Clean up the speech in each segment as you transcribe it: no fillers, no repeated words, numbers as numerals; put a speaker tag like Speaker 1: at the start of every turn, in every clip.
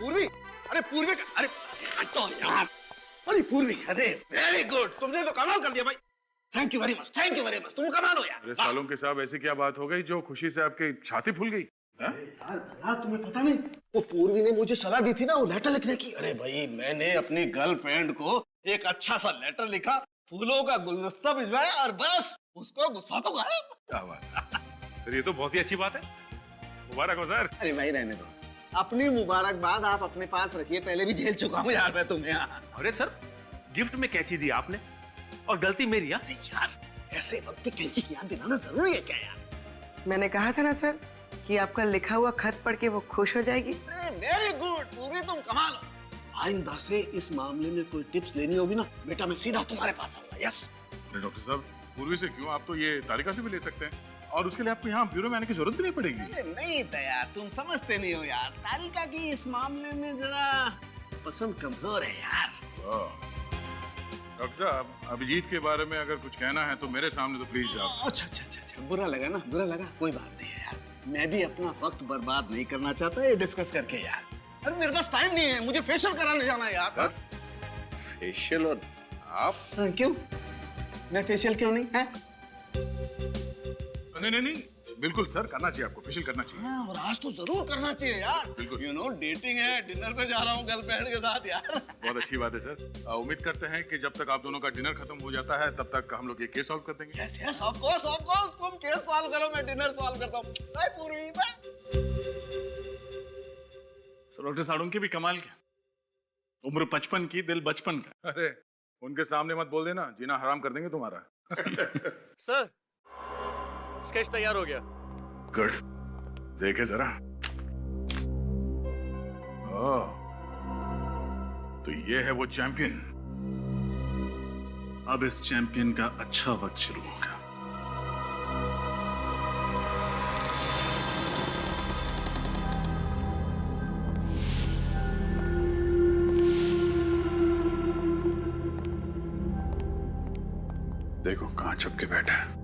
Speaker 1: पूर्वी, अरे पूर्वी, अरे हटो यार, अरे पूर्वी, अरे वेरी गुड, तुमने तो कमाल कर दिया भाई। Thank you very much, thank you very much, तुम कमाल हो यार।
Speaker 2: अरे सालों के साहब, ऐसी क्या बात हो गई जो खुशी से आपकी छाती फूल गई?
Speaker 1: अरे यार तुम्हें पता नहीं, वो पूर्वी ने मुझे सलाह दी थी ना वो लेटर लिखने की। अरे भाई मैंने अपनी गर्लफ्रेंड को एक अच्छा सा लेटर लिखा, फूलों का गुलदस्ता भिजवाया और बस उसको गुस्सा तो गायब।
Speaker 2: क्या बात सर, ये तो बहुत ही अच्छी बात है, मुबारक हो सर।
Speaker 1: अरे भाई रहने दो, अपनी मुबारकबाद आप अपने पास रखिए, पहले भी झेल चुका हूँ यार मैं तुम्हें।
Speaker 3: अरे सर, गिफ्ट में कैंची दी आपने और गलती मेरी।
Speaker 1: अरे यार ऐसे वक्त पे कैंची की याद दिलाना जरूरी है क्या यार?
Speaker 4: मैंने कहा था ना सर कि आपका लिखा हुआ खत पढ़ के वो खुश हो जाएगी।
Speaker 1: वेरी गुड पूरी, तुम कमाल हो। आइंदा से इस मामले में कोई टिप्स लेनी होगी ना बेटा, मैं सीधा तुम्हारे पास आऊंगा। यस।
Speaker 2: अरे डॉक्टर साहब, पूर्वी से क्यों, आप तो ये तालिका से भी ले सकते हैं और उसके लिए आपको यहाँ ब्यूरो में आने की जरूरत भी नहीं पड़ेगी।
Speaker 1: अरे नहीं था यार, तुम समझते नहीं हो यार, तारिका की इस मामले में जरा पसंद कमजोर है यार।
Speaker 2: डॉक्टर साहब, अभिजीत के बारे में अगर कुछ कहना है तो मेरे सामने तो प्लीज आप।
Speaker 1: अच्छा, बुरा लगा ना, बुरा लगा, कोई बात नहीं है यार, मैं भी अपना वक्त बर्बाद नहीं करना चाहता ये डिस्कस करके यार। अरे मेरे पास टाइम नहीं है, मुझे फेशियल कराने जाना है यार।
Speaker 2: सर, फेशियल और आप?
Speaker 1: क्यों, मैं फेशियल क्यों नहीं है?
Speaker 2: नहीं, बिल्कुल सर, करना चाहिए, आपको फेशियल करना चाहिए।
Speaker 1: हाँ, और आज तो जरूर करना चाहिए यार।
Speaker 2: बिल्कुल।
Speaker 1: यू नो डेटिंग है, डिनर पे जा रहा हूँ गर्लफ्रेंड के साथ यार।
Speaker 2: बहुत अच्छी बात है सर, उम्मीद करते हैं कि जब तक आप दोनों का डिनर खत्म हो जाता है तब तक हम लोग ये केस सॉल्व कर देंगे।
Speaker 1: यस यस, ऑफ कोर्स तुम केस सॉल्व करो, मैं डिनर सॉल्व करता हूँ। बाय पूर्वी, बाय।
Speaker 2: सर, डॉक्टर साड़ुंकी भी कमाल के, उम्र 55 की, दिल बचपन का। अरे उनके सामने मत बोल देना, जीना हराम कर देंगे तुम्हारा।
Speaker 3: सर, स्केच तैयार हो गया।
Speaker 2: गुड, देखे जरा। ओह, तो ये है वो चैंपियन। अब इस चैंपियन का अच्छा वक्त शुरू होगा। देखो कहां छुप के बैठा है।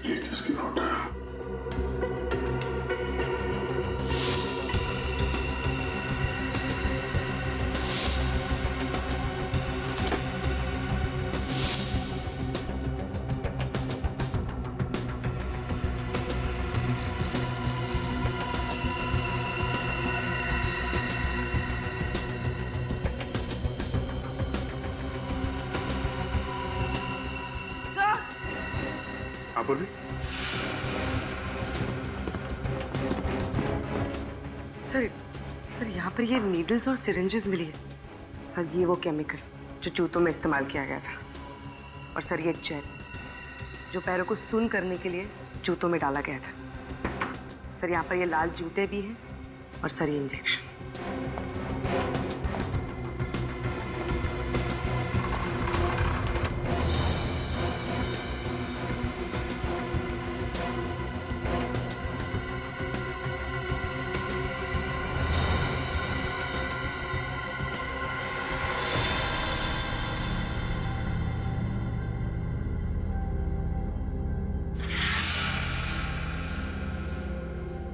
Speaker 2: ये किसकी फोटो है? आप बोलिए।
Speaker 4: सर यहाँ पर ये नीडल्स और सिरिंजेस मिली है। सर ये वो केमिकल जो जूतों में इस्तेमाल किया गया था, और सर ये जेल जो पैरों को सुन्न करने के लिए जूतों में डाला गया था। सर यहाँ पर ये लाल जूते भी हैं, और सर ये इंजेक्शन।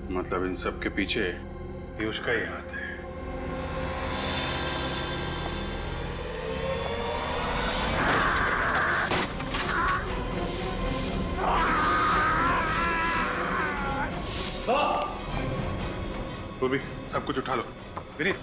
Speaker 2: मतलब इन सब के पीछे पीयूष का ही हाथ है। पूर्वी, सब कुछ उठा लो। विनीत,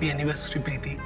Speaker 1: हैप्पी एनिवर्सरी प्रीति।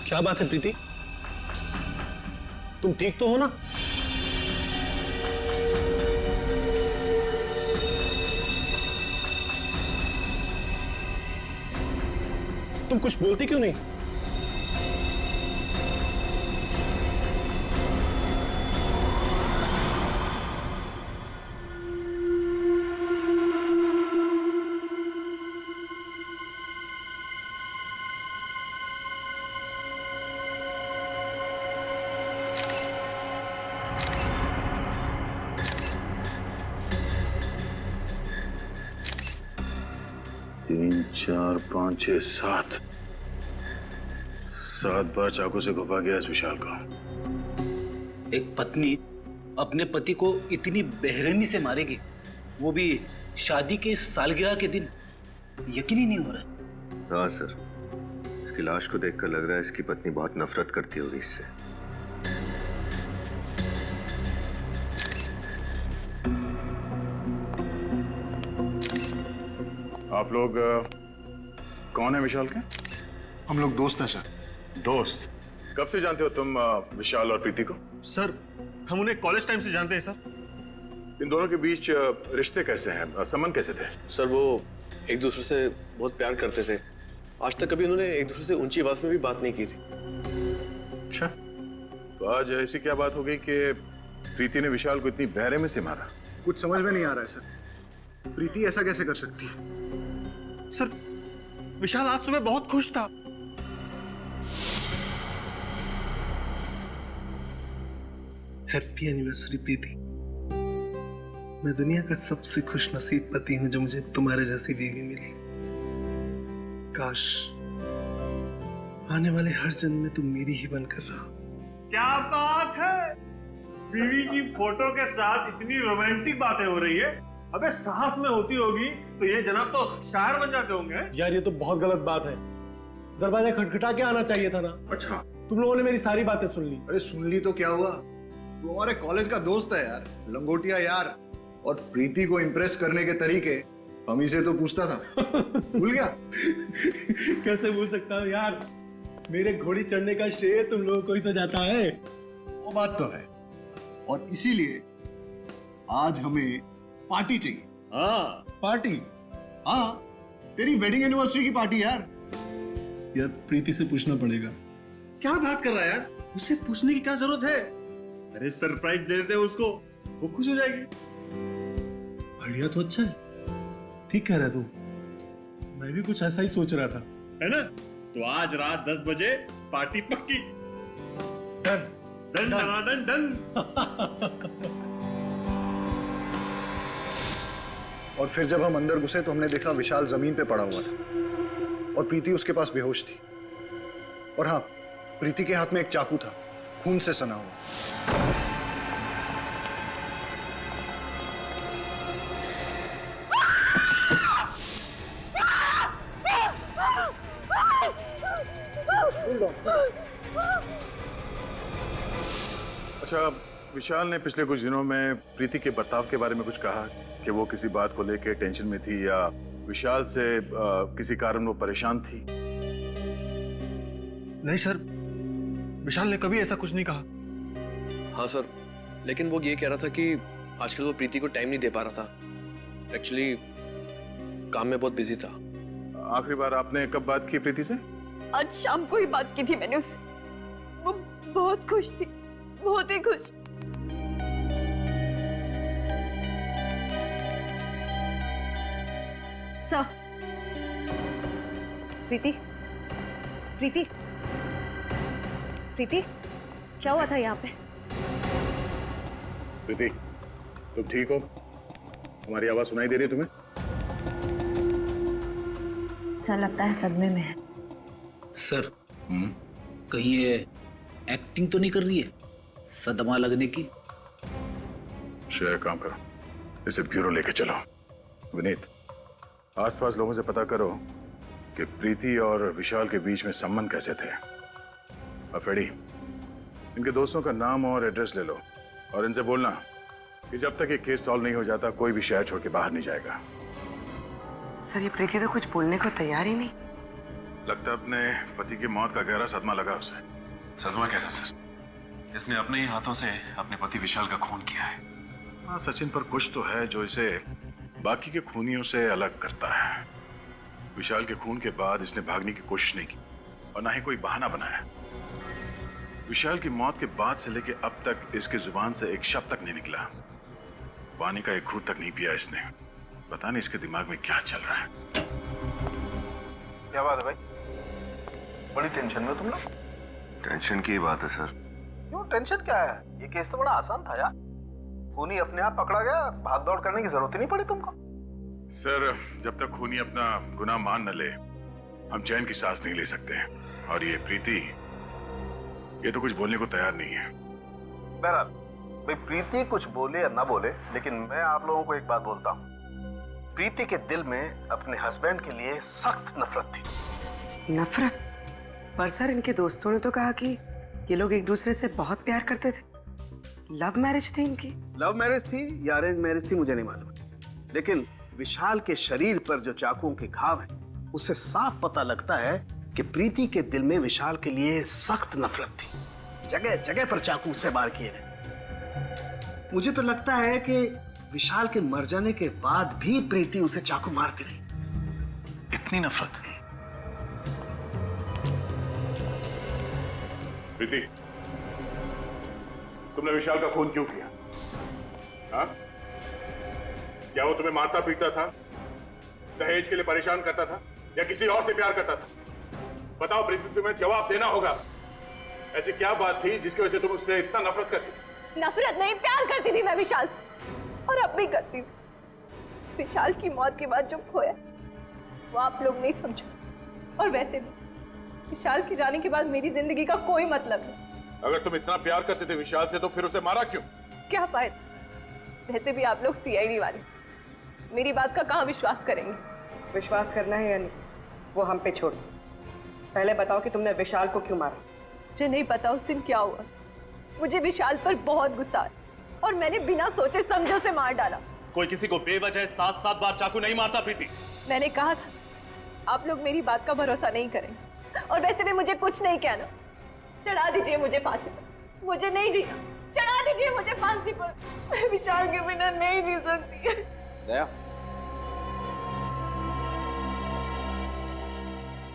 Speaker 1: क्या बात है प्रीति, तुम ठीक तो हो ना? तुम कुछ बोलती क्यों नहीं?
Speaker 2: तीन, चार, पाँच, छह, सात। 7 बार चाकू से घुपा गया इस विशाल को।
Speaker 5: एक पत्नी अपने पति को इतनी बेरहमी से मारेगी, वो भी शादी के सालगिरह के दिन, यकीन ही नहीं हो रहा।
Speaker 6: हाँ सर, इसकी लाश को देखकर लग रहा है इसकी पत्नी बहुत नफरत करती होगी इससे।
Speaker 2: आप लोग कौन है विशाल के?
Speaker 7: हम लोग दोस्त हैं सर।
Speaker 2: दोस्त? कब से जानते हो तुम विशाल और प्रीति को?
Speaker 7: सर हम उन्हें कॉलेज टाइम से जानते हैं सर।
Speaker 2: इन दोनों के बीच रिश्ते कैसे हैं, संबंध कैसे थे?
Speaker 8: सर वो एक दूसरे से बहुत प्यार करते थे। आज तक कभी उन्होंने एक दूसरे से ऊंची आवाज में भी बात नहीं की थी।
Speaker 2: अच्छा, तो आज ऐसी क्या बात हो गई कि प्रीति ने विशाल को इतनी बेरहमी से मारा?
Speaker 7: कुछ समझ में नहीं आ रहा है सर, प्रीति ऐसा कैसे कर सकती है?
Speaker 3: सर विशाल आज सुबह बहुत खुश था।
Speaker 1: हैप्पी एनिवर्सरी प्रीति। मैं दुनिया का सबसे खुश नसीब पति हूं जो मुझे तुम्हारे जैसी बीवी मिली। काश आने वाले हर जन्म में तुम मेरी ही बनकर रहो।
Speaker 3: क्या बात है, बीवी की फोटो के साथ इतनी रोमांटिक बातें हो रही है। अबे साथ में होती होगी तो ये जनाब तो शायर बन जाते होंगे।
Speaker 9: यार ये तो बहुत गलत बात है, दरवाजा खटखटा के आना चाहिए था ना।
Speaker 3: अच्छा,
Speaker 9: तुम लोगों ने मेरी सारी बातें सुन ली।
Speaker 7: अरे सुन ली तो क्या हुआ, तू हमारे कॉलेज का दोस्त है यार, लंगोटिया यार। और प्रीति को इम्प्रेस करने के तरीके हम ही से तो पूछता था। भूल गया?
Speaker 9: कैसे भूल सकता हूँ यार, मेरे घोड़ी चढ़ने का श्रेय तुम लोगों को ही तो जाता है।
Speaker 7: वो बात तो है, और इसीलिए आज हमें पार्टी चाहिए।
Speaker 3: हाँ
Speaker 9: पार्टी?
Speaker 7: हाँ, तेरी वेडिंग एनिवर्सरी की पार्टी यार।
Speaker 1: यार प्रीति से पूछना पड़ेगा।
Speaker 3: क्या बात कर रहा है यार, उसे पूछने की क्या जरूरत है? अरे सरप्राइज दे देते हैं उसको, वो खुश हो जाएगी।
Speaker 9: बढ़िया, तो अच्छा है, ठीक कह रहा तू। मैं भी कुछ ऐसा ही सोच रहा था,
Speaker 3: है ना? तो आज रात 10 बजे पार्टी पक्की।
Speaker 9: Done
Speaker 3: done done done done.
Speaker 7: और फिर जब हम अंदर घुसे तो हमने देखा विशाल जमीन पे पड़ा हुआ था और प्रीति उसके पास बेहोश थी। और हाँ, प्रीति के हाथ में एक चाकू था, खून से सना हुआ।
Speaker 2: अच्छा, विशाल ने पिछले कुछ दिनों में प्रीति के बर्ताव के बारे में कुछ कहा कि वो किसी बात को लेकर टेंशन में थी या विशाल से किसी कारण वो परेशान थी?
Speaker 3: नहीं सर, विशाल ने कभी ऐसा कुछ नहीं कहा।
Speaker 8: हाँ सर, लेकिन वो ये कह रहा था कि आजकल वो प्रीति को टाइम नहीं दे पा रहा था। एक्चुअली काम में बहुत बिजी था।
Speaker 2: आखिरी बार आपने कब बात की प्रीति से?
Speaker 10: आज शाम को ही बात की थी मैंने उससे। वो बहुत खुश थी, बहुत ही खुश।
Speaker 11: सर, प्रीति, प्रीति, प्रीति, क्या हुआ था यहाँ पे?
Speaker 2: प्रीति, तुम ठीक हो? हमारी आवाज सुनाई दे रही है तुम्हें?
Speaker 11: सर, लगता है सदमे में है।
Speaker 5: सर, कहीं ये एक्टिंग तो नहीं कर रही है सदमा लगने की?
Speaker 2: श्रेया, काम करो, इसे ब्यूरो लेके चलो। विनीत, आसपास लोगों से पता करो कि प्रीति और विशाल के बीच में संबंध कैसे थे। अफेड़ी, इनके दोस्तों का नाम और एड्रेस ले लो और इनसे बोलना कि जब तक ये केस सॉल्व नहीं हो जाता कोई भी शहर छोड़ के बाहर नहीं जाएगा।
Speaker 4: सर, ये प्रीति तो कुछ बोलने को तैयार ही नहीं।
Speaker 2: लगता है अपने पति की मौत का गहरा सदमा लगा उसे।
Speaker 12: सदमा कैसा सर? इसने अपने ही हाथों से अपने पति विशाल का खून किया है।
Speaker 2: हाँ सचिन, पर कुछ तो है जो इसे बाकी के खूनियों से अलग करता है। विशाल के खून के बाद इसने भागने की कोशिश नहीं की और ना ही कोई बहाना बनाया। विशाल की मौत के बाद से लेके अब तक इसकी जुबान से एक शब्द तक नहीं निकला। पानी का एक घूंट तक नहीं पिया इसने। पता नहीं इसके दिमाग में क्या चल रहा है।
Speaker 1: क्या बात है भाई? बड़ी टेंशन में तुम लोग?
Speaker 6: टेंशन की बात है सर।
Speaker 1: क्यों टेंशन क्या है? ये केस तो बड़ा आसान था यार। खूनी अपने आप पकड़ा गया, भाग दौड़ करने की जरूरत ही नहीं पड़ी तुमको।
Speaker 2: सर, जब तक खूनी अपना गुनाह मान न ले हम चैन की सांस नहीं ले सकते। और ये प्रीति, ये तो कुछ बोलने को तैयार नहीं है।
Speaker 1: बहरहाल भाई, प्रीति कुछ बोले या ना बोले, लेकिन मैं आप लोगों को एक बात बोलता हूँ। प्रीति के दिल में अपने हस्बैंड के लिए सख्त नफरत थी।
Speaker 4: नफरत? पर सर, इनके दोस्तों ने तो कहा कि ये लोग एक दूसरे से बहुत प्यार करते थे। लव मैरिज थी इनकी।
Speaker 1: लव मैरिज थी या अरेंज मैरिज थी मुझे नहीं मालूम, लेकिन विशाल के शरीर पर जो चाकुओं के घाव हैं, उससे साफ पता लगता है कि प्रीति के दिल में विशाल के लिए सख्त नफरत थी। जगह जगह पर चाकू से वार किए गए। मुझे तो लगता है कि विशाल के मर जाने के बाद भी प्रीति उसे चाकू मारती रही।
Speaker 12: इतनी नफरत?
Speaker 2: प्रीति, तुमने विशाल का खून क्यों किया? हाँ? क्या वो तुम्हें मारता पीटता था, दहेज के लिए परेशान करता था, या किसी और से प्यार करता था? बताओ प्रीति, तुम्हें जवाब देना होगा। ऐसी क्या बात थी जिसकी वजह से तुम उससे इतना नफरत करती?
Speaker 10: नफरत नहीं, प्यार करती थी मैं विशाल से, और अब भी करती हूँ। विशाल की मौत के बाद जो खोया वो आप लोग नहीं समझो, और वैसे भी विशाल के जाने के बाद मेरी जिंदगी का कोई मतलब नहीं।
Speaker 2: अगर तुम इतना प्यार करते थे विशाल से तो फिर उसे मारा क्यों?
Speaker 10: क्या फायदा? वैसे भी आप लोग सीआईडी वाले मेरी बात का कहाँ विश्वास करेंगे?
Speaker 4: विश्वास करना है या नहीं, वो हम पे छोड़। पहले बताओ कि तुमने विशाल को क्यों मारा?
Speaker 10: मुझे नहीं पता उस दिन क्या हुआ। मुझे विशाल पर बहुत गुस्सा है और मैंने बिना सोचे समझे उसे मार डाला।
Speaker 3: कोई किसी को बेवजह 7-7 बार चाकू नहीं मारता प्रीति।
Speaker 10: मैंने कहा था आप लोग मेरी बात का भरोसा नहीं करेंगे, और वैसे भी मुझे कुछ नहीं कहना। चढ़ा दीजिए मुझे फांसी पर, मुझे नहीं जीना। चढ़ा दीजिए मुझे फांसी पर, मैं विशाल के बिना नहीं जी सकती।
Speaker 1: दया,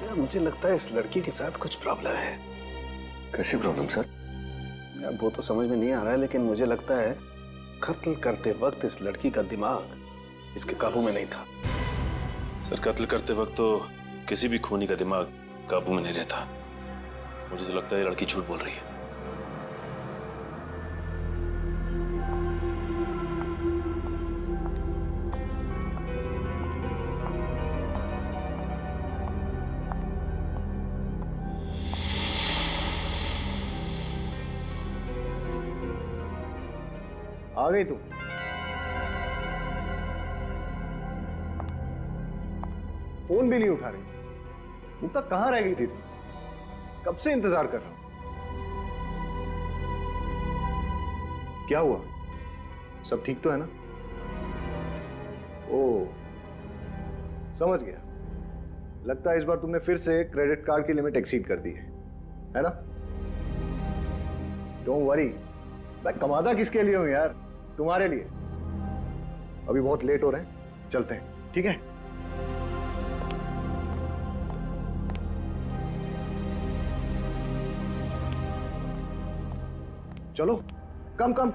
Speaker 1: यार मुझे लगता है इस लड़की के साथ कुछ प्रॉब्लम है।
Speaker 6: कैसी प्रॉब्लम सर?
Speaker 1: यार वो तो समझ में नहीं आ रहा है, लेकिन मुझे लगता है कत्ल करते वक्त इस लड़की का दिमाग इसके काबू में नहीं था।
Speaker 12: सर, कत्ल करते वक्त तो किसी भी खूनी का दिमाग काबू में नहीं रहता। मुझे तो लगता है ये लड़की झूठ बोल रही है।
Speaker 7: आ गई तू? फोन भी नहीं उठा रही। मुक्ता कहाँ रह गई थी तू? कब से इंतजार कर रहा हूं। क्या हुआ? सब ठीक तो है ना? ओ, समझ गया। लगता है इस बार तुमने फिर से क्रेडिट कार्ड की लिमिट एक्सीड कर दी है ना? डोंट वरी, मैं कमाता किसके लिए हूं यार? तुम्हारे लिए। अभी बहुत लेट हो रहे हैं, चलते हैं, ठीक है? चलो, कम कम।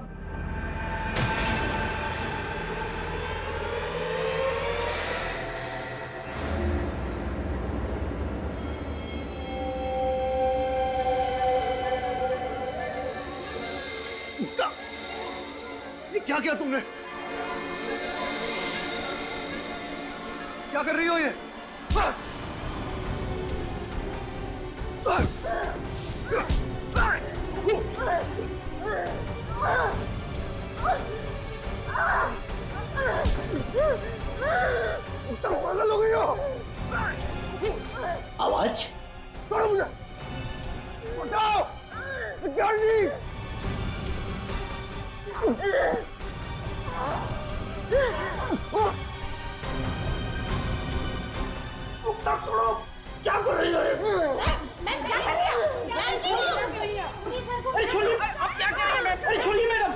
Speaker 7: ये क्या किया तुमने? क्या कर रही हो ये? पागल हो गई हो?
Speaker 5: आवाज
Speaker 7: छोड़ो मुझे! उठाओ! सिक्योरिटी! छोड़ो! क्या कर रही हो?
Speaker 10: मैं क्या कर रही हूँ?
Speaker 5: अरे छोड़िए, आप क्या कर रहे हैं? अरे छोड़िए मैडम।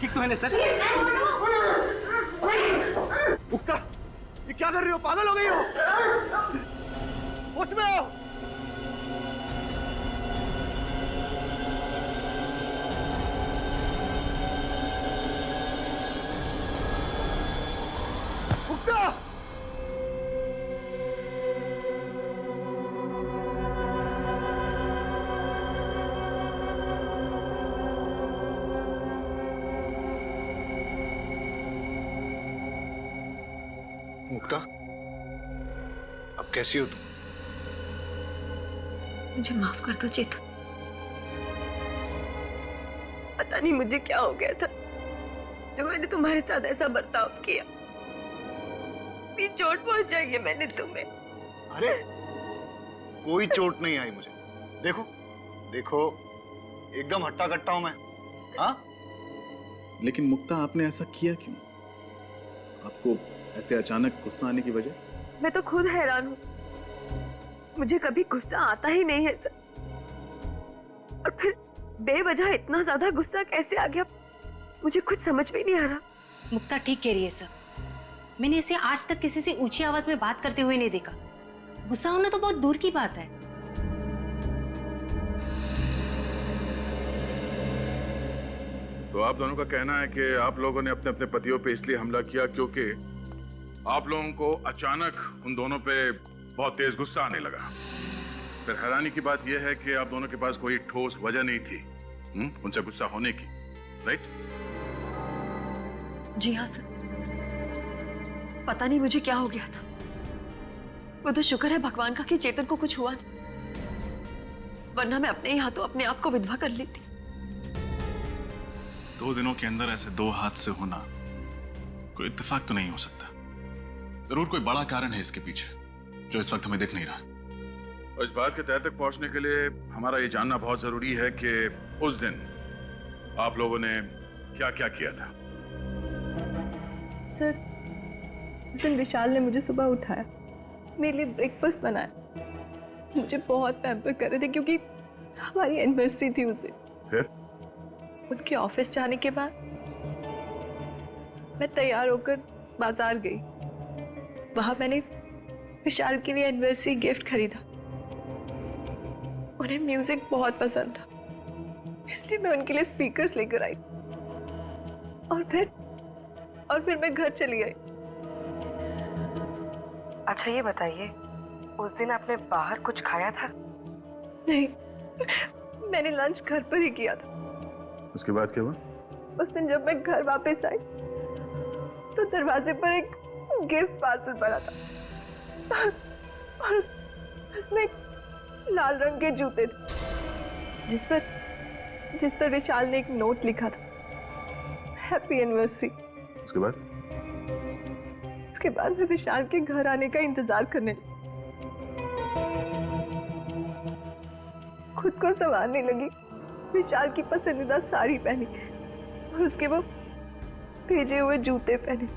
Speaker 5: ठीक तो है ना सर?
Speaker 7: मुक्ता, ये क्या कर रही हो? पागल हो गई हो? होश में आओ! मुक्ता! मुक्ता, अब कैसी हो तुम?
Speaker 10: मुझे माफ कर दो चेतन। पता नहीं मुझे क्या हो गया था जो मैंने तुम्हारे साथ ऐसा बर्ताव किया। इतनी चोट पहुंचाई है मैंने तुम्हें।
Speaker 7: अरे, कोई चोट नहीं आई मुझे। देखो, देखो, एकदम हट्टा कट्टा हूं मैं। हाँ?
Speaker 2: लेकिन मुक्ता, आपने ऐसा किया क्यों? आपको ऐसे अचानक गुस्सा आने की वजह?
Speaker 10: मैं तो खुद हैरान हूँ। मुझे कभी गुस्सा आता ही नहीं है सर। और फिर बेवजह इतना ज्यादा गुस्सा कैसे आ गया, मुझे कुछ समझ में नहीं आ रहा।
Speaker 11: मुक्ता ठीक कह रही है सर। मैंने इसे आज तक किसी से ऊंची आवाज में बात करते हुए नहीं देखा। गुस्सा होना तो बहुत दूर की बात है।
Speaker 2: तो आप दोनों का कहना है कि आप लोगों ने अपने अपने पतियों पे इसलिए हमला किया क्योंकि आप लोगों को अचानक उन दोनों पे बहुत तेज गुस्सा आने लगा। फिर हैरानी की बात यह है कि आप दोनों के पास कोई ठोस वजह नहीं थी उनसे गुस्सा होने की, राइट?
Speaker 10: जी हाँ सर। पता नहीं मुझे क्या हो गया था। वो तो शुक्र है भगवान का कि चेतन को कुछ हुआ नहीं, वरना मैं अपने ही हाथों अपने आप को विधवा कर लेती।
Speaker 12: 2 दिनों के अंदर ऐसे 2 हादसे होना कोई इत्तेफाक तो नहीं हो सकता। जरूर कोई बड़ा कारण है इसके पीछे जो इस वक्त हमें दिख नहीं रहा।
Speaker 2: और इस बात के तह तक पहुंचने के लिए हमारा ये जानना बहुत जरूरी है कि उस दिन आप लोगों ने क्या क्या किया था।
Speaker 10: सर, उस दिन विशाल ने मुझे सुबह उठाया, मेरे लिए ब्रेकफास्ट बनाया, मुझे बहुत पैम्पर कर रहे थे क्योंकि हमारी एनिवर्सरी थी उस दिन।
Speaker 2: फिर
Speaker 10: उनके ऑफिस जाने के बाद मैं तैयार होकर बाजार गई। वहां मैंने विशाल के लिए एनिवर्सरी गिफ्ट खरीदा। उन्हें म्यूजिक बहुत पसंद था, इसलिए मैं उनके लिए स्पीकर्स लेकर आई और फिर मैं घर चली आई।
Speaker 4: अच्छा ये बताइए, उस दिन आपने बाहर कुछ खाया था?
Speaker 10: नहीं, मैंने लंच घर पर ही किया था।
Speaker 2: उसके बाद क्या हुआ?
Speaker 10: उस दिन जब मैं घर वापस आई तो दरवाजे पर एक गिफ्ट पार्सल पड़ा था और उसमें लाल रंग के जूते थे जिस पर जिस पर विशाल ने एक नोट लिखा था, हैप्पी एनिवर्सरी।
Speaker 2: उसके बाद
Speaker 10: उसके बाद मैं विशाल के घर आने का इंतजार करने लगी। खुद को संवारने लगी, विशाल की पसंदीदा साड़ी पहनी और उसके वो भेजे हुए जूते पहने।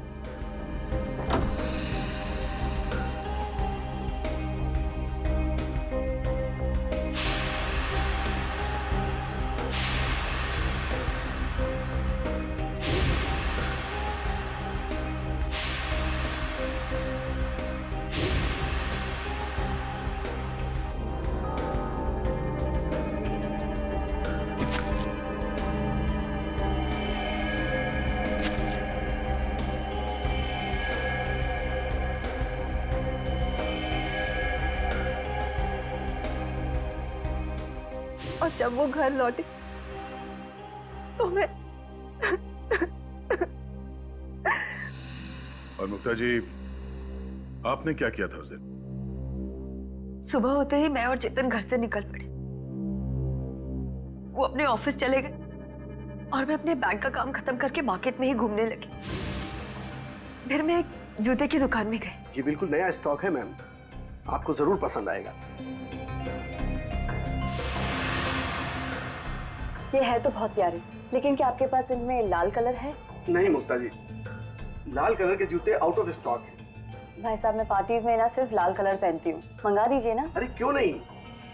Speaker 10: और जब वो घर लौटे तो मैं
Speaker 2: और मुक्ता जी, आपने क्या किया था उस दिन?
Speaker 4: सुबह होते ही मैं और चेतन घर से निकल पड़े। वो अपने ऑफिस चले गए और मैं अपने बैंक का काम खत्म करके मार्केट में ही घूमने लगी। फिर मैं एक जूते की दुकान में गई।
Speaker 13: ये बिल्कुल नया स्टॉक है मैम, आपको जरूर पसंद आएगा।
Speaker 14: ये है तो बहुत प्यारे, लेकिन क्या आपके पास इनमें लाल कलर है?
Speaker 13: नहीं मुक्ता जी, लाल कलर के जूते आउट ऑफ स्टॉक है।
Speaker 14: भाई साहब, मैं पार्टीज में ना सिर्फ लाल कलर पहनती हूँ, मंगा दीजिए ना।
Speaker 13: अरे क्यों नहीं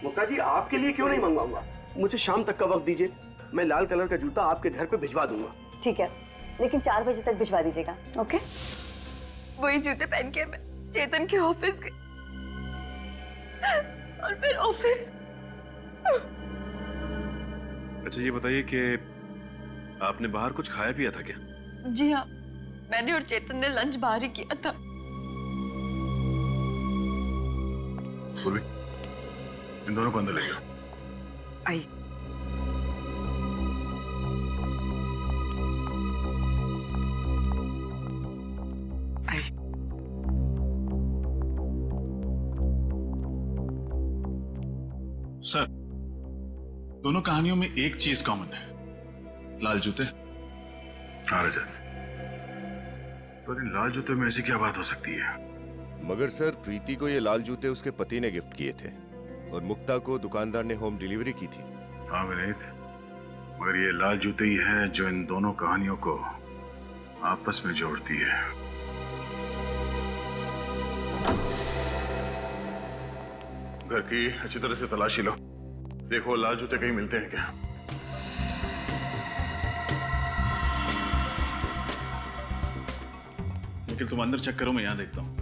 Speaker 13: मुक्ता जी, आपके लिए क्यों नहीं मंगवाऊंगा। मुझे शाम तक का वक्त दीजिए, मैं लाल कलर का जूता आपके घर पे भिजवा दूंगा।
Speaker 14: ठीक है, लेकिन 4 बजे तक भिजवा दीजिएगा। ओके।
Speaker 4: वही जूते पहन के मैं चेतन के ऑफिस गई और फिर ऑफिस।
Speaker 12: अच्छा ये बताइए कि आपने बाहर कुछ खाया पिया था क्या?
Speaker 4: जी हाँ, मैंने और चेतन ने लंच बाहर ही किया था।
Speaker 2: पूर्वी, इन दोनों को अंदर ले जाओ।
Speaker 4: आई। आई।
Speaker 12: सर, दोनों कहानियों में एक चीज कॉमन है, लाल जूते।
Speaker 2: हाँ रजत, पर इन लाल जूते में ऐसी क्या बात हो सकती है?
Speaker 6: मगर सर, प्रीति को ये लाल जूते उसके पति ने गिफ्ट किए थे और मुक्ता को दुकानदार ने होम डिलीवरी की थी।
Speaker 2: हाँ विनीत, मगर ये लाल जूते ही हैं जो इन दोनों कहानियों को आपस में जोड़ती है। घर की अच्छी तरह से तलाशी लो, देखो लाल जूते कहीं मिलते हैं क्या।
Speaker 12: निखिल तुम अंदर चेक करो, मैं यहां देखता हूं।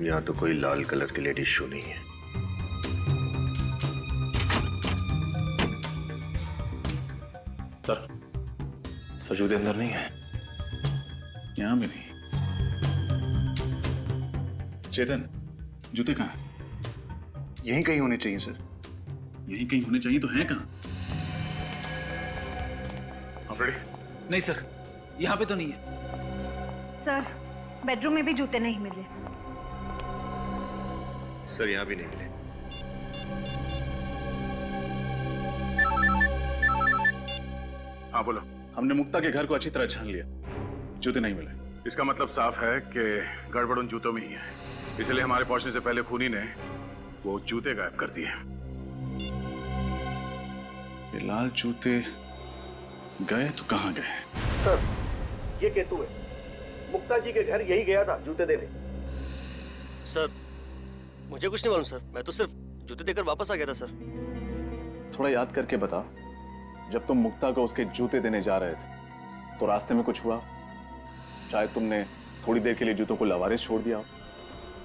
Speaker 6: यहाँ तो कोई लाल कलर की लेडीज शू नहीं है।
Speaker 8: सर जूते अंदर नहीं है।
Speaker 12: यहां भी नहीं। चेतन, जूते कहाँ हैं?
Speaker 7: यहीं कहीं होने चाहिए सर।
Speaker 12: यहीं कहीं होने चाहिए, तो हैं कहाँ?
Speaker 5: नहीं सर, यहाँ पे तो नहीं है।
Speaker 11: सर, बेडरूम में भी जूते नहीं मिले।
Speaker 6: सर यहाँ भी नहीं मिले।
Speaker 2: हाँ बोलो।
Speaker 12: हमने मुक्ता के घर को अच्छी तरह छान लिया, जूते नहीं मिले।
Speaker 2: इसका मतलब साफ है कि गड़बड़ उन जूतों में ही है, इसलिए हमारे पहुंचने से पहले खूनी ने वो जूते गायब कर दिए।
Speaker 12: ये लाल जूते गए तो कहाँ गए?
Speaker 13: सर, ये केतु है, मुक्ता जी के घर यही गया था जूते देने।
Speaker 8: सर मुझे कुछ नहीं मालूम सर, मैं तो सिर्फ जूते देकर वापस आ गया था सर।
Speaker 12: थोड़ा याद करके बता, जब तुम मुक्ता को उसके जूते देने जा रहे थे तो रास्ते में कुछ हुआ, शायद तुमने थोड़ी देर के लिए जूतों को लावारिस छोड़ दिया,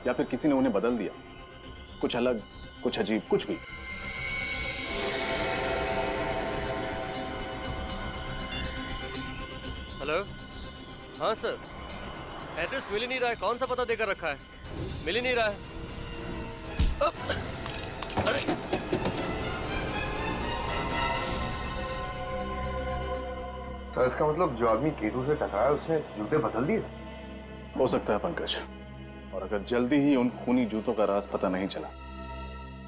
Speaker 12: या फिर किसी ने उन्हें बदल दिया, कुछ अलग, कुछ अजीब, कुछ भी।
Speaker 15: हेलो, हाँ सर, एड्रेस मिल ही नहीं रहा है। कौन सा पता देकर रखा है? मिल ही नहीं रहा है। अरे
Speaker 8: तो इसका मतलब जो आदमी केतु से टकराया उसने जूते बदल दिए?
Speaker 12: हो सकता है पंकज, और अगर जल्दी ही उन खूनी जूतों का राज पता नहीं चला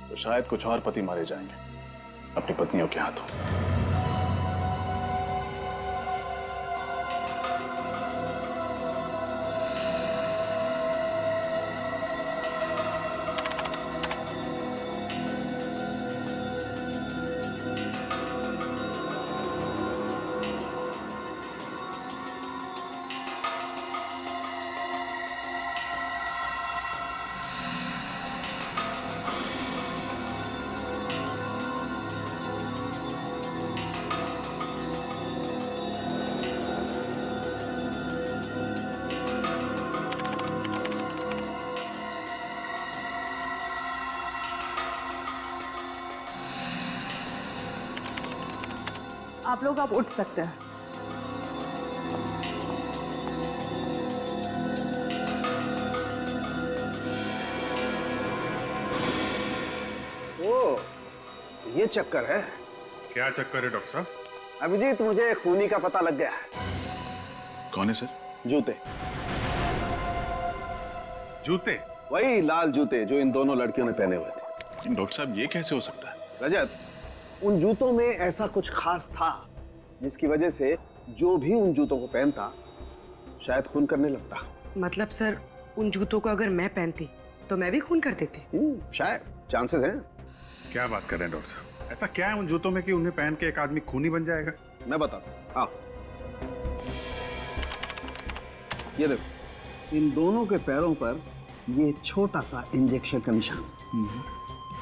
Speaker 12: तो शायद कुछ और पति मारे जाएंगे अपनी पत्नियों के हाथों।
Speaker 10: आप लोग आप उठ सकते हैं।
Speaker 13: ओ, ये चक्कर है।
Speaker 2: क्या चक्कर है डॉक्टर साहब?
Speaker 13: अभिजीत, मुझे खूनी का पता लग गया।
Speaker 12: कौन है सर?
Speaker 13: जूते।
Speaker 2: जूते?
Speaker 13: वही लाल जूते जो इन दोनों लड़कियों ने पहने हुए थे।
Speaker 12: डॉक्टर साहब, ये कैसे हो सकता है?
Speaker 13: रजत, उन जूतों में ऐसा कुछ खास था जिसकी वजह से जो भी उन जूतों को पहनता शायद खून करने लगता।
Speaker 4: मतलब सर, उन जूतों को अगर मैं पहनती तो मैं भी खून कर देती?
Speaker 13: शायद, चांसेस हैं।
Speaker 2: क्या बात कर रहे हैं डॉक्टर साहब? ऐसा क्या है उन जूतों में कि उन्हें पहन के एक आदमी खूनी बन जाएगा?
Speaker 13: मैं बताता हूं। आओ, ये देखो, इन दोनों के पैरों पर ये छोटा सा इंजेक्शन का निशान।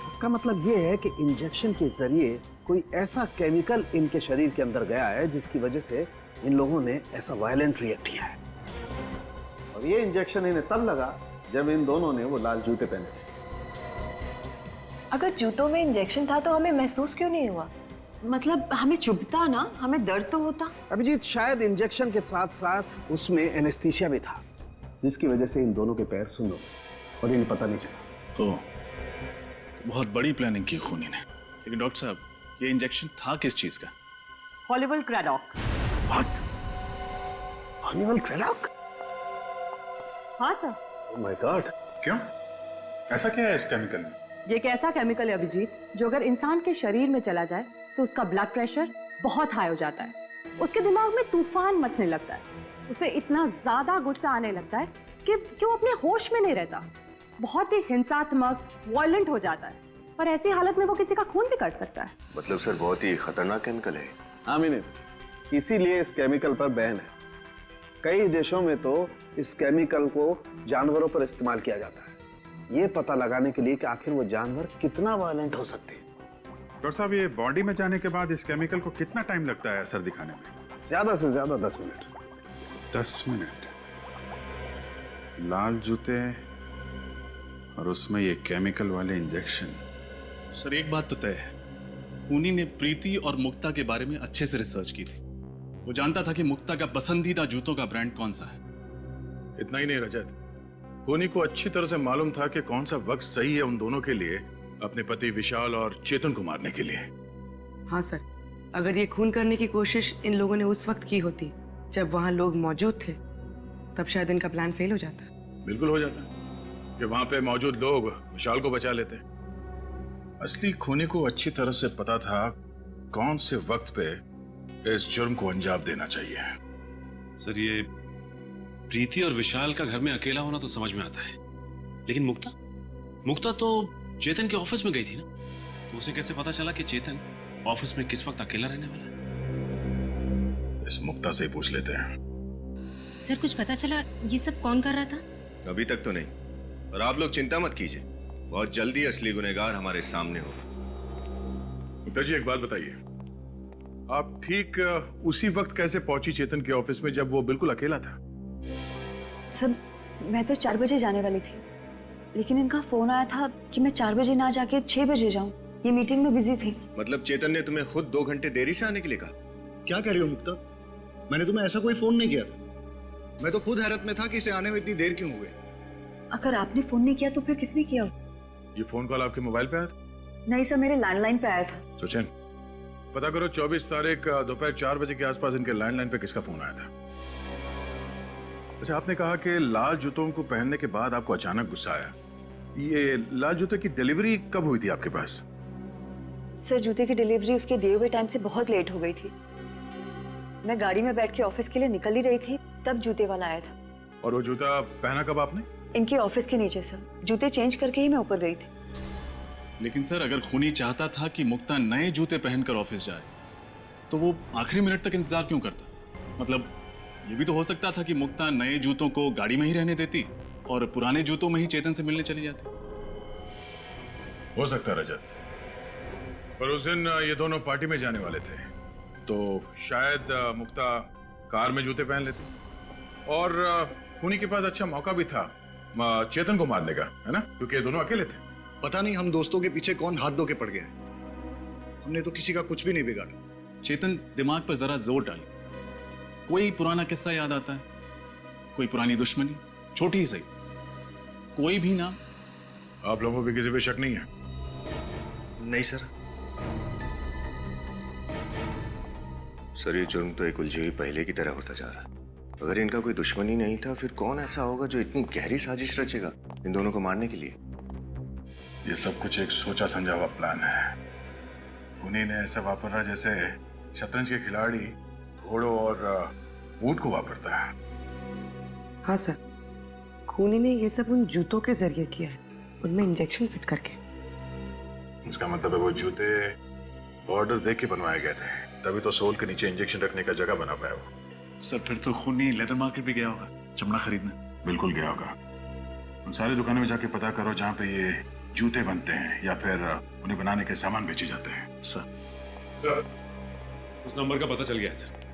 Speaker 13: इसका मतलब ये है कि इंजेक्शन के जरिए कोई ऐसा केमिकल इनके शरीर के अंदर गया है जिसकी वजह से इन लोगों ने ऐसा वायलेंट रिएक्ट किया है। और ये इंजेक्शन इन्हें तब लगा जब इन दोनों ने वो लाल जूते पहने थे।
Speaker 10: अगर जूतों में इंजेक्शन था तो हमें महसूस क्यों नहीं हुआ? मतलब हमें चुभता ना, हमें दर्द तो होता।
Speaker 13: अभिजीत, शायद इंजेक्शन के साथ साथ उसमें एनेस्थीसिया भी था जिसकी वजह से इन दोनों के पैर सुन्न हो गए और इन्हें पता नहीं चला।
Speaker 12: तो बहुत बड़ी प्लानिंग की खूनी ने। लेकिन डॉक्टर साहब, ये इंजेक्शन था किस चीज का?
Speaker 10: हॉलीवुड क्रेडॉक।
Speaker 13: What? हॉलीवुड क्रेडॉक?
Speaker 10: हाँ सर।
Speaker 13: Oh my God!
Speaker 2: क्यों? ऐसा क्या है इस केमिकल में?
Speaker 10: ये एक ऐसा केमिकल है अभिजीत जो अगर इंसान के शरीर में चला जाए तो उसका ब्लड प्रेशर बहुत हाई हो जाता है, उसके दिमाग में तूफान मचने लगता है, उसे इतना ज्यादा गुस्सा आने लगता है कि वो अपने होश में नहीं रहता, बहुत ही हिंसात्मक, वायलेंट हो जाता है, और ऐसी हालत में वो किसी का खून भी कर सकता है।
Speaker 7: मतलब सर बहुत ही खतरनाक केमिकल है।
Speaker 13: हाँ मिनी, इसीलिए इस केमिकल पर बैन है। कई देशों में तो इस केमिकल को जानवरों पर इस्तेमाल किया जाता है, ये पता लगाने के लिए कि आखिर वो जानवर कितना वायलेंट हो सकते हैं।
Speaker 2: डॉक्टर साहब, ये बॉडी में जाने के बाद इस केमिकल को कितना टाइम लगता है असर दिखाने में?
Speaker 13: ज्यादा से ज्यादा 10 मिनट।
Speaker 2: 10 मिनट? लाल जूते और उसमें ये केमिकल वाले इंजेक्शन।
Speaker 12: सर, एक बात तो तय है, खूनी ने प्रीति और मुक्ता के बारे में अच्छे से रिसर्च की थी। वो जानता था कि मुक्ता का पसंदीदा जूतों का ब्रांड कौन सा है।
Speaker 2: इतना ही नहीं रजत, खूनी को अच्छी तरह से मालूम था कि कौन सा वक्त सही है उन दोनों के लिए अपने पति विशाल और चेतन को मारने के लिए।
Speaker 4: हाँ सर, अगर ये खून करने की कोशिश इन लोगों ने उस वक्त की होती जब वहां लोग मौजूद थे, तब शायद इनका प्लान फेल हो जाता।
Speaker 2: बिल्कुल हो जाता कि वहां पे मौजूद लोग विशाल को बचा लेते। असली खूनी को अच्छी तरह से पता था कौन से वक्त पे इस जुर्म को अंजाम देना चाहिए।
Speaker 16: सर, ये प्रीति और विशाल का घर में अकेला होना तो समझ में आता है, लेकिन मुक्ता तो चेतन के ऑफिस में गई थी ना, तो उसे कैसे पता चला कि चेतन ऑफिस में किस वक्त अकेला रहने वाला है?
Speaker 2: इस मुक्ता से ही पूछ लेते हैं।
Speaker 11: सर, कुछ पता चला ये सब कौन कर रहा था?
Speaker 6: अभी तक तो नहीं, और आप लोग चिंता मत कीजिए, बहुत जल्दी असली गुनहगार हमारे सामने होगा।
Speaker 2: मुक्ता जी, एक बात बताइए, आप ठीक उसी वक्त कैसे पहुंची चेतन के ऑफिस में जब वो बिल्कुल अकेला था?
Speaker 14: सर मैं तो 4 बजे जाने वाली थी, लेकिन इनका फोन आया था कि मैं 4 बजे ना जाके 6 बजे जाऊं। ये मीटिंग में बिजी थी।
Speaker 7: मतलब चेतन ने तुम्हें खुद 2 घंटे देरी से आने के लिए कहा? क्या कह रही हो मुक्ता? मैंने तुम्हें ऐसा कोई फोन नहीं किया था। मैं तो खुद हैरत में था कि इसे आने में इतनी देर क्यों हुई।
Speaker 14: अगर आपने फोन नहीं किया तो फिर किसने किया?
Speaker 2: ये फोन कॉल आपके मोबाइल पे आया था?
Speaker 14: नहीं सर, मेरे लैंडलाइन पे आया था।
Speaker 2: सचिन, पता करो 24 तारीख दोपहर 4 बजे के आसपास इनके लैंडलाइन पे किसका फोन आया था। अच्छा, आपने कहा कि लाल जूतों को पहनने के बाद आपको अचानक गुस्सा आया। ये लाल जूते की डिलीवरी कब हुई थी आपके पास?
Speaker 14: सर जूते की डिलीवरी उसके दिए हुए टाइम से बहुत लेट हो गई थी। मैं गाड़ी में बैठ के ऑफिस के लिए निकल ही रही थी, तब जूते वाला आया था।
Speaker 2: और वो जूता पहना कब आपने?
Speaker 14: इनके ऑफिस के नीचे सर। जूते चेंज करके ही मैं ऊपर गई थी।
Speaker 12: लेकिन सर, अगर खूनी चाहता था कि मुक्ता नए जूते पहनकर ऑफिस जाए, तो वो आखिरी मिनट तक इंतजार क्यों करता? मतलब ये भी तो हो सकता था कि मुक्ता नए जूतों को गाड़ी में ही रहने देती और पुराने जूतों में ही चेतन से मिलने चली जाती।
Speaker 2: हो सकता है रजत, पर उस दिन ये दोनों पार्टी में जाने वाले थे, तो शायद मुक्ता कार में जूते पहन लेती। और खूनी के पास अच्छा मौका भी था चेतन को मारने का, है ना, क्योंकि ये दोनों अकेले थे।
Speaker 7: पता नहीं हम दोस्तों के पीछे कौन हाथ धो के पड़ गया है। हमने तो किसी का कुछ भी नहीं बिगाड़ा।
Speaker 12: चेतन, दिमाग पर जरा जोर डाले। कोई पुराना किस्सा याद आता है? कोई पुरानी दुश्मनी, छोटी ही सही, कोई भी नाम?
Speaker 2: आप लोगों पे किसी पे शक नहीं है?
Speaker 6: नहीं सर। सर ये जुर्म तो एक उलझी हुई पहले की तरह होता जा रहा है। अगर इनका कोई दुश्मनी नहीं था, फिर कौन ऐसा होगा जो इतनी गहरी साजिश रचेगा इन दोनों को मारने के लिए?
Speaker 2: ये सब कुछ एक सोचा समझा हुआ प्लान है। खूनी ने ऐसा वापरा जैसे शतरंज के खिलाड़ी घोड़ों और ऊंट को वापरता है।
Speaker 4: हाँ सर, खूनी ने ये सब उन जूतों के जरिए किया है, उनमें इंजेक्शन फिट करके।
Speaker 2: इसका मतलब है वो जूते ऑर्डर देके बनवाए गए थे, तभी तो सोल के नीचे इंजेक्शन रखने का जगह बना पाया वो।
Speaker 12: सर फिर तो खूनी लेदर मार्केट भी गया होगा चमड़ा खरीदने।
Speaker 2: बिल्कुल गया होगा। उन सारी दुकानों में जाके पता करो जहाँ पे ये जूते बनते हैं या फिर उन्हें बनाने के सामान बेचे जाते हैं।
Speaker 16: सर उस नंबर का पता चल गया है सर।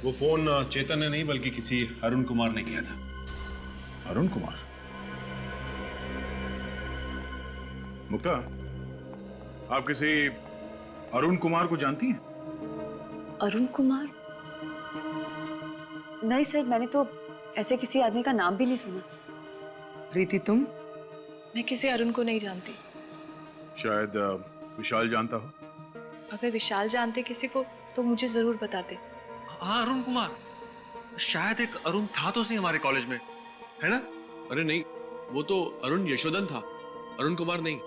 Speaker 16: वो फोन चेतन ने नहीं बल्कि किसी अरुण कुमार ने किया था।
Speaker 2: अरुण कुमार? मुक्ता, आप किसी अरुण कुमार को जानती हैं?
Speaker 14: अरुण कुमार? नहीं सर, मैंने तो ऐसे किसी आदमी का नाम भी नहीं सुना।
Speaker 4: प्रीति तुम?
Speaker 10: मैं किसी अरुण को नहीं जानती।
Speaker 2: शायद विशाल जानता हो।
Speaker 10: अगर विशाल जानते किसी को तो मुझे जरूर बताते।
Speaker 15: हाँ अरुण कुमार, शायद एक अरुण था तो सही हमारे कॉलेज में, है ना?
Speaker 16: अरे नहीं, वो तो अरुण यशोधन था, अरुण कुमार नहीं।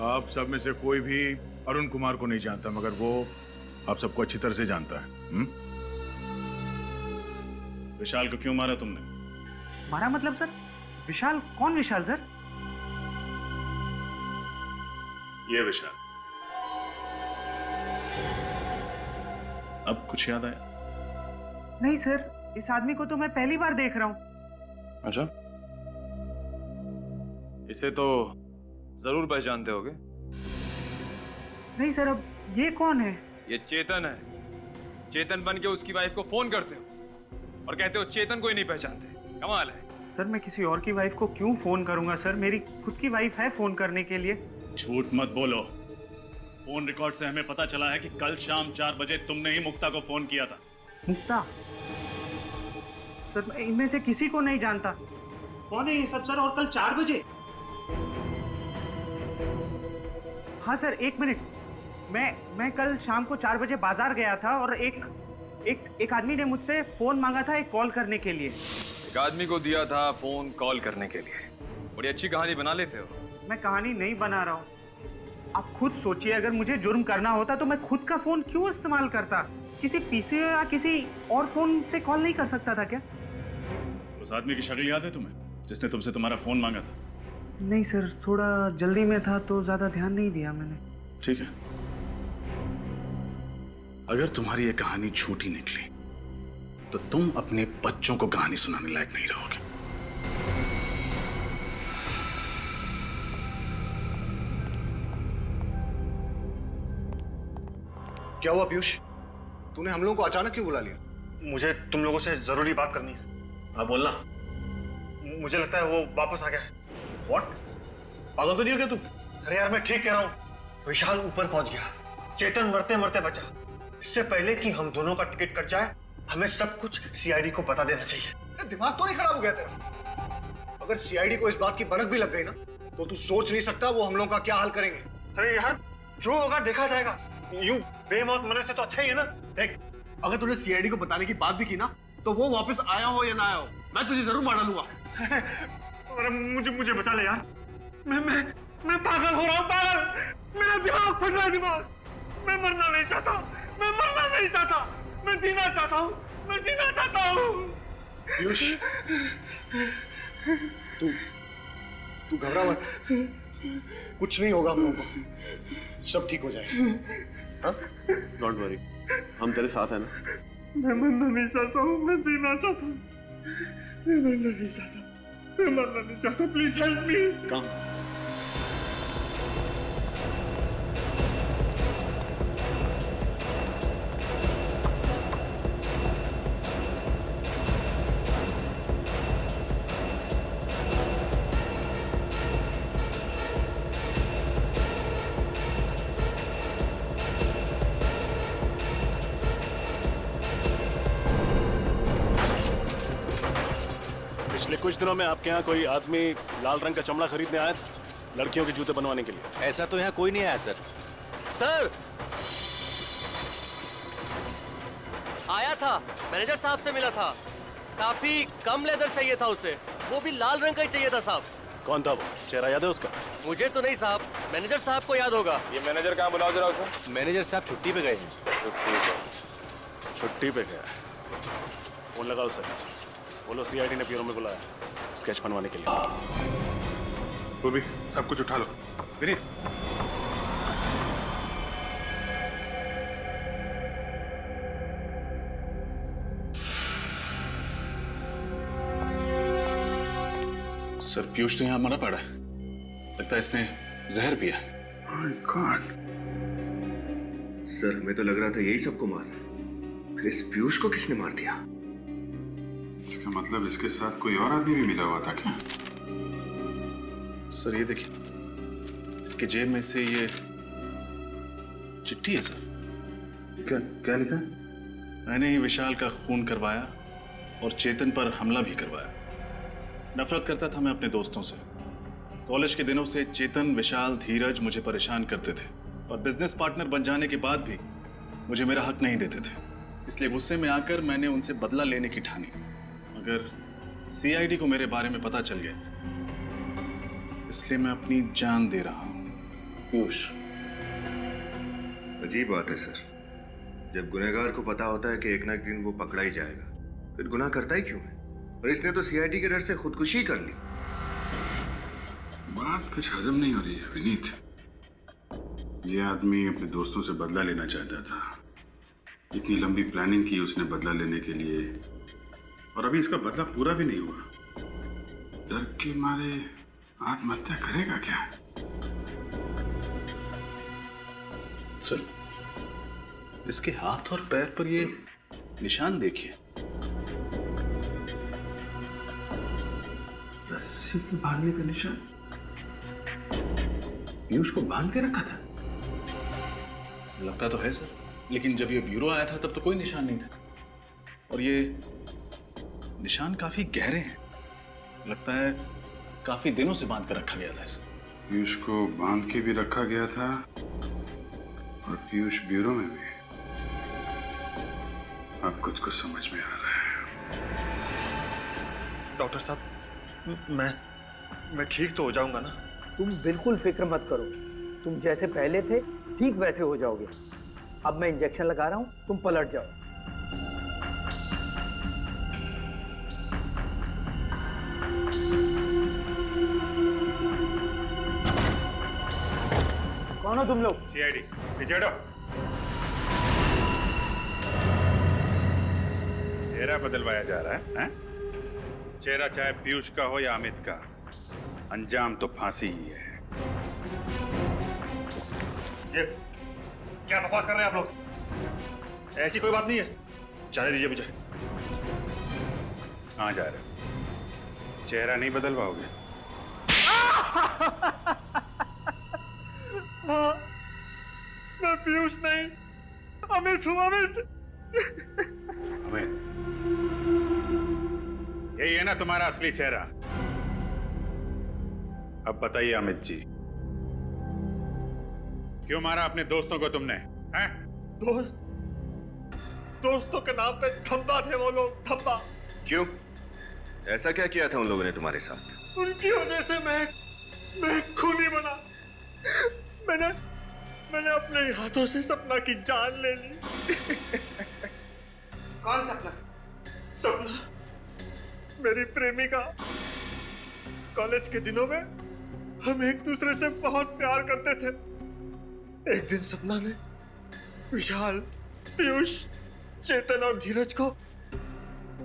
Speaker 2: आप सब में से कोई भी अरुण कुमार को नहीं जानता, मगर वो आप सबको अच्छी तरह से जानता है।
Speaker 12: विशाल को क्यों मारा तुमने?
Speaker 17: मारा मतलब सर? विशाल? कौन विशाल सर?
Speaker 12: ये विशाल। अब कुछ याद आया?
Speaker 17: नहीं सर, इस आदमी को तो मैं पहली बार देख रहा हूँ।
Speaker 12: अच्छा,
Speaker 3: इसे तो जरूर पहचानते होगे।
Speaker 17: नहीं सर, अब ये कौन है?
Speaker 3: ये चेतन है। चेतन बन के उसकी वाइफ को फोन करते हो और कहते हो चेतन को ही नहीं पहचानते। कमाल है।
Speaker 17: सर मैं किसी और की वाइफ को क्यों फोन करूंगा सर? मेरी खुद की वाइफ है फोन करने के लिए।
Speaker 12: झूठ मत बोलो। फोन रिकॉर्ड से हमें पता चला है कि कल शाम 4 बजे तुमने ही मुक्ता को फोन किया था।
Speaker 17: मुक्ता? सर मैं इनमें से किसी को नहीं जानता। कौन है ये सब सर? और कल 4 बजे? हाँ सर, 1 मिनट। मैं कल शाम को 4 बजे बाजार गया था और एक आदमी ने मुझसे फोन मांगा था एक कॉल करने के लिए।
Speaker 3: एक आदमी को दिया था फोन कॉल करने के लिए। बड़ी अच्छी कहानी बना लेते हो।
Speaker 17: मैं कहानी नहीं बना रहा हूँ। आप खुद सोचिए, अगर मुझे जुर्म करना होता तो मैं खुद का फोन क्यों इस्तेमाल करता? किसी पीसी या किसी और फोन से कॉल नहीं कर सकता था क्या?
Speaker 12: उस आदमी की शक्ल याद है तुम्हें, जिसने तुमसे तुम्हारा फोन मांगा था?
Speaker 17: नहीं सर, थोड़ा जल्दी में था तो ज्यादा ध्यान नहीं दिया मैंने।
Speaker 12: ठीक है, अगर तुम्हारी ये कहानी झूठी निकली तो तुम अपने बच्चों को कहानी सुनाने लायक नहीं रहोगे।
Speaker 7: क्या हुआ पीयूष? तूने हम लोगों को अचानक क्यों बुला लिया?
Speaker 3: मुझे तुम लोगों से जरूरी बात करनी है।
Speaker 7: हाँ बोलना।
Speaker 3: मुझे लगता है वो वापस आ गया है।
Speaker 7: What? पागल तो नहीं हो क्या तू?
Speaker 3: अरे यार मैं ठीक कह रहा हूँ। विशाल ऊपर पहुंच गया, चेतन मरते मरते बचा। इससे पहले कि हम दोनों का टिकट कट जाए, हमें सब कुछ सीआईडी को बता देना चाहिए।
Speaker 7: दिमाग तो नहीं खराब हो गया तेरा? अगर सीआईडी को इस बात की भनक भी लग गई ना, तो तू सोच नहीं सकता वो हम लोगों का क्या हाल करेंगे।
Speaker 3: अरे यार जो होगा देखा जाएगा। यूं बेमौत मरने से तो अच्छा ही है ना।
Speaker 8: देख, अगर तूने सीआईडी को बताने की बात भी की ना, तो वो वापस आया हो या ना आया हो, मैं तुझे जरूर मार डालूंगा।
Speaker 3: अरे मुझे बचा ले यार। मैं पागल हो रहा हूँ, पागल। मेरा दिमाग फट रहा है, दिमाग। मैं मरना नहीं चाहता, मैं मरना नहीं चाहता, मैं जीना चाहता हूँ, मैं जीना चाहता हूँ।
Speaker 7: पीयूष, तू घबरा मत, कुछ नहीं होगा हम लोगों को, सब ठीक हो जाएगा।
Speaker 8: डोंट वरी, हम तेरे साथ हैं ना।
Speaker 3: मैं मरना नहीं चाहता हूँ, मैं जीना चाहता हूँ, मैं मरना नहीं चाहता, मैं मरना नहीं चाहता। Please help me.
Speaker 7: कम।
Speaker 18: पिछले कुछ दिनों में आपके यहाँ कोई आदमी लाल रंग का चमड़ा खरीदने आया था लड़कियों के जूते बनवाने के लिए?
Speaker 19: ऐसा तो यहाँ कोई नहीं आया सर।
Speaker 15: सर आया था, मैनेजर साहब से मिला था। काफी कम लेदर चाहिए था उसे, वो भी लाल रंग का ही चाहिए था साहब।
Speaker 18: कौन था वो? चेहरा याद है उसका?
Speaker 15: मुझे तो नहीं साहब, मैनेजर साहब को याद होगा।
Speaker 19: ये मैनेजर कहाँ, बुलाओ जरा उसे। मैनेजर साहब छुट्टी पे गए हैं।
Speaker 18: छुट्टी पे गया। फोन लगाओ सर, बोलो सीआईडी ने ब्यूरो में बुलाया स्केच बनवाने के लिए।
Speaker 2: वो भी सब कुछ उठा लो। विनीत,
Speaker 12: सर पीयूष तो यहाँ मरा पड़ा है, लगता है इसने जहर पिया।
Speaker 6: My God. सर हमें तो लग रहा था यही सबको मार रहा है, फिर इस पीयूष को किसने मार दिया?
Speaker 2: इसका मतलब इसके साथ कोई और आदमी भी मिला हुआ था क्या?
Speaker 12: सर ये देखिए, इसके जेब में से ये चिट्ठी है सर।
Speaker 2: क्या क्या लिखा?
Speaker 12: मैंने ही विशाल का खून करवाया और चेतन पर हमला भी करवाया। नफरत करता था मैं अपने दोस्तों से। कॉलेज के दिनों से चेतन, विशाल, धीरज मुझे परेशान करते थे और बिजनेस पार्टनर बन जाने के बाद भी मुझे मेरा हक नहीं देते थे। इसलिए गुस्से में आकर मैंने उनसे बदला लेने की ठानी। अगर सीआईडी को मेरे बारे में पता चल गया, इसलिए मैं अपनी जान दे रहा हूं।
Speaker 6: पीयूष, अजीब बात है सर, जब गुनहगार को पता होता है कि एक ना एक दिन वो पकड़ा ही जाएगा, फिर गुनाह करता ही क्यों है? और इसने तो सीआईडी के डर से खुदकुशी कर ली।
Speaker 2: बात कुछ हजम नहीं हो रही है विनीत। ये आदमी अपने दोस्तों से बदला लेना चाहता था। इतनी लंबी प्लानिंग की उसने बदला लेने के लिए, और अभी इसका बदला पूरा भी नहीं हुआ। डर के मारे आत्महत्या करेगा क्या?
Speaker 12: सर, इसके हाथ और पैर पर ये निशान देखिए।
Speaker 9: रस्सी के बांधने का निशान। पीयूष को बांध के रखा था।
Speaker 12: लगता तो है सर, लेकिन जब ये ब्यूरो आया था तब तो कोई निशान नहीं था। और ये निशान काफी गहरे हैं, लगता है काफी दिनों से बांध कर रखा गया था इसे।
Speaker 2: पीयूष को बांध के भी रखा गया था और पीयूष ब्यूरो में भी। अब कुछ कुछ समझ में आ रहा है।
Speaker 3: डॉक्टर साहब, मैं ठीक तो हो जाऊंगा ना?
Speaker 17: तुम बिल्कुल फिक्र मत करो, तुम जैसे पहले थे ठीक वैसे हो जाओगे। अब मैं इंजेक्शन लगा रहा हूं, तुम पलट जाओ। कौन हो तुम लोग?
Speaker 3: सीआईडी, पीछे हटो।
Speaker 2: चेहरा बदलवाया जा रहा है? चेहरा चाहे पीयूष का हो या अमित का, अंजाम तो फांसी ही है।
Speaker 3: ये क्या बकवास कर रहे हैं आप लोग? ऐसी कोई बात नहीं है, जाने दीजिए मुझे।
Speaker 2: कहाँ जा रहे हो? चेहरा नहीं बदल पाओगे?
Speaker 3: हाँ, मैं पीयूष नहीं, अमित हूँ, अमित।
Speaker 2: अमित, यही है ना तुम्हारा असली चेहरा? अब बताइए अमित जी, क्यों मारा अपने दोस्तों को तुमने? हैं?
Speaker 3: दोस्तों के नाम पे धब्बा थे वो लोग, धब्बा।
Speaker 6: क्यों? ऐसा क्या किया था उन लोगों ने तुम्हारे साथ?
Speaker 3: उनकी वजह से मैं खूनी बना। मैंने अपने हाथों से सपना की जान ले ली।
Speaker 4: कौन सपना?
Speaker 3: सपना, मेरी प्रेमिका। कॉलेज के दिनों में हम एक दूसरे से बहुत प्यार करते थे। एक दिन सपना ने विशाल, पीयूष, चेतन और धीरज को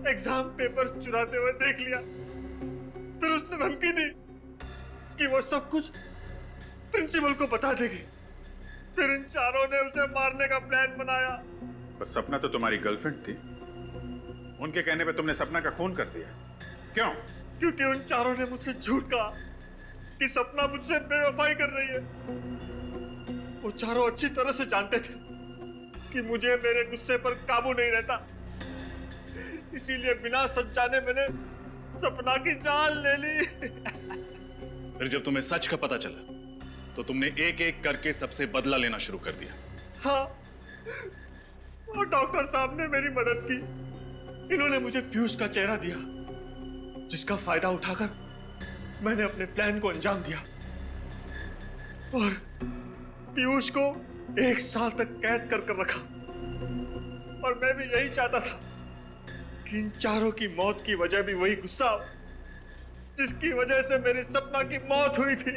Speaker 3: एग्जाम पेपर चुराते हुए देख लिया। फिर उसने धमकी दी कि वो सब कुछ प्रिंसिपल को बता देगी। फिर इन चारों ने उसे मारने का प्लान बनाया।
Speaker 2: पर सपना तो तुम्हारी गर्लफ्रेंड थी, उनके कहने पे तुमने सपना का खून कर दिया। क्यों?
Speaker 3: क्योंकि उन चारों ने मुझसे झूठ कहा कि सपना मुझसे बेवफाई कर रही है। वो चारों अच्छी तरह से जानते थे कि मुझे मेरे गुस्से पर काबू नहीं रहता, इसीलिए बिना सच जाने मैंने सपना की जान ले ली।
Speaker 12: फिर जब तुम्हें सच का पता चला तो तुमने एक एक करके सबसे बदला लेना शुरू कर दिया।
Speaker 3: हाँ, और डॉक्टर साहब ने मेरी मदद की। इन्होंने मुझे पीयूष का चेहरा दिया, जिसका फायदा उठाकर मैंने अपने प्लान को अंजाम दिया और पीयूष को 1 साल तक कैद कर रखा। और मैं भी यही चाहता था कि इन चारों की मौत की वजह भी वही गुस्सा हो जिसकी वजह से मेरी सपना की मौत हुई थी।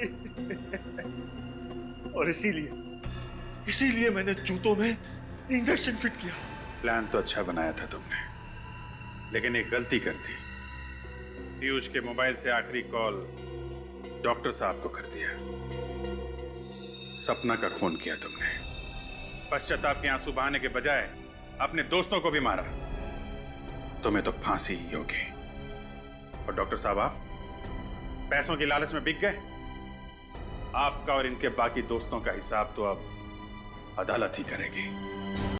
Speaker 3: और इसीलिए मैंने जूतों में इंजेक्शन फिट किया।
Speaker 2: प्लान तो अच्छा बनाया था तुमने, लेकिन एक गलती कर दी। पीयूष के मोबाइल से आखिरी कॉल डॉक्टर साहब को कर दिया। सपना का खून किया तुमने। पश्चाताप के आंसू बहाने के बजाय अपने दोस्तों को भी मारा। तुम्हें तो फांसी ही होगी। और डॉक्टर साहब, आप पैसों की लालच में बिक गए। आपका और इनके बाकी दोस्तों का हिसाब तो अब अदालत ही करेगी।